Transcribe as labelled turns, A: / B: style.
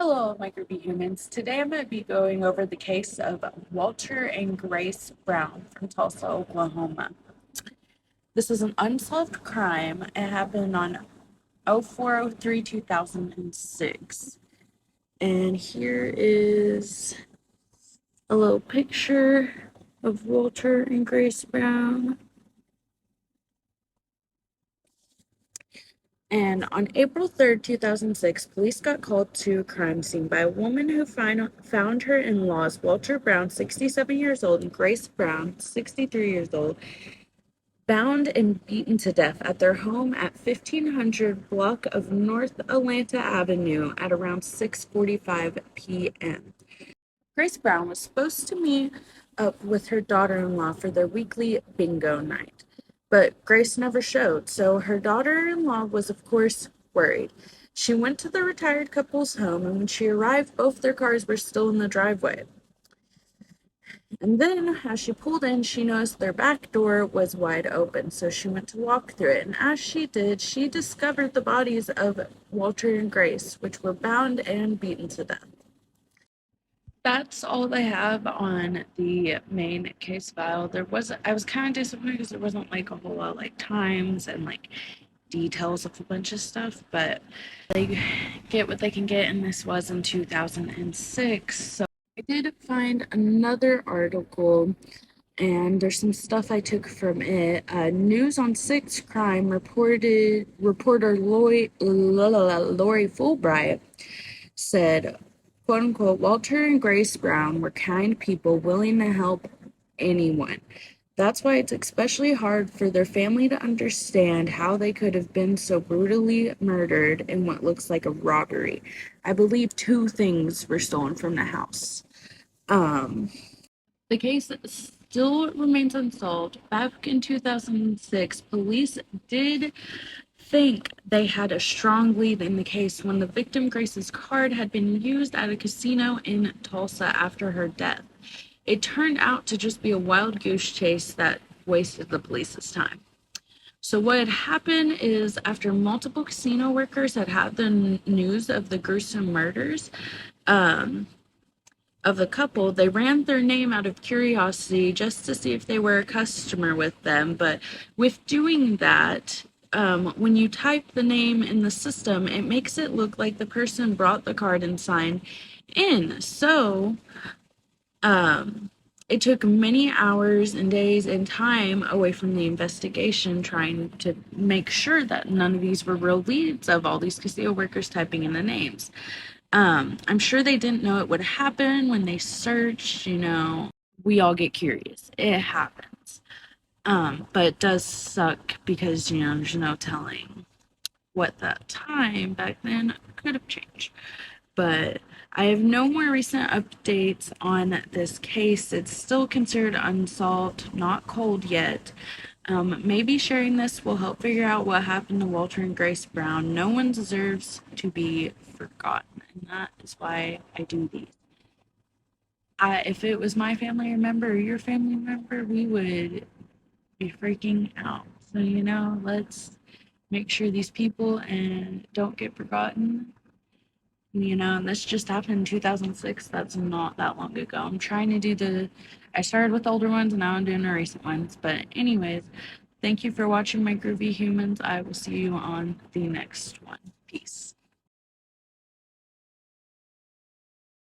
A: Hello, microbe-humans. Today I'm going to be going over the case of Walter and Grace Brown from Tulsa, Oklahoma. This is an unsolved crime. It happened on 04/03/2006. And here is a little picture of Walter and Grace Brown. And on April 3rd, 2006, police got called to a crime scene by a woman who found her in-laws, Walter Brown, 67 years old, and Grace Brown, 63 years old, bound and beaten to death at their home at 1500 block of North Atlanta Avenue at around 6:45 p.m. Grace Brown was supposed to meet up with her daughter-in-law for their weekly bingo night, but Grace never showed, so her daughter-in-law was, of course, worried. She went to the retired couple's home, and when she arrived, both their cars were still in the driveway. And then, as she pulled in, she noticed their back door was wide open, so she went to walk through it. And as she did, she discovered the bodies of Walter and Grace, which were bound and beaten to death. That's all I have on the main case file. I was kind of disappointed because there wasn't like a whole lot like times and like details of a bunch of stuff, but they get what they can get, and this was in 2006. So I did find another article, and there's some stuff I took from it. News on Six Crime reporter Lori Fulbright said, quote unquote, Walter and Grace Brown were kind people willing to help anyone. That's why it's especially hard for their family to understand how they could have been so brutally murdered in what looks like a robbery. I believe two things were stolen from the house. The case still remains unsolved. Back in 2006, police did think they had a strong lead in the case when the victim Grace's card had been used at a casino in Tulsa after her death. It turned out to just be a wild goose chase that wasted the police's time. So what had happened is after multiple casino workers had the news of the gruesome murders of the couple, they ran their name out of curiosity just to see if they were a customer with them. But with doing that, when you type the name in the system, it makes it look like the person brought the card and signed in. So it took many hours and days and time away from the investigation trying to make sure that none of these were real leads of all these casino workers typing in the names. I'm sure they didn't know it would happen when they searched, we all get curious. It happens. But it does suck because, there's no telling what that time back then could have changed. But I have no more recent updates on this case. It's still considered unsolved, not cold yet. Maybe sharing this will help figure out what happened to Walter and Grace Brown. No one deserves to be forgotten, and that is why I do these. If it was my family member or your family member, we would be freaking out. So, let's make sure these people and don't get forgotten. This just happened in 2006. That's not that long ago. I'm trying to I started with older ones and now I'm doing the recent ones. But anyways, thank you for watching my groovy humans. I will see you on the next one. Peace.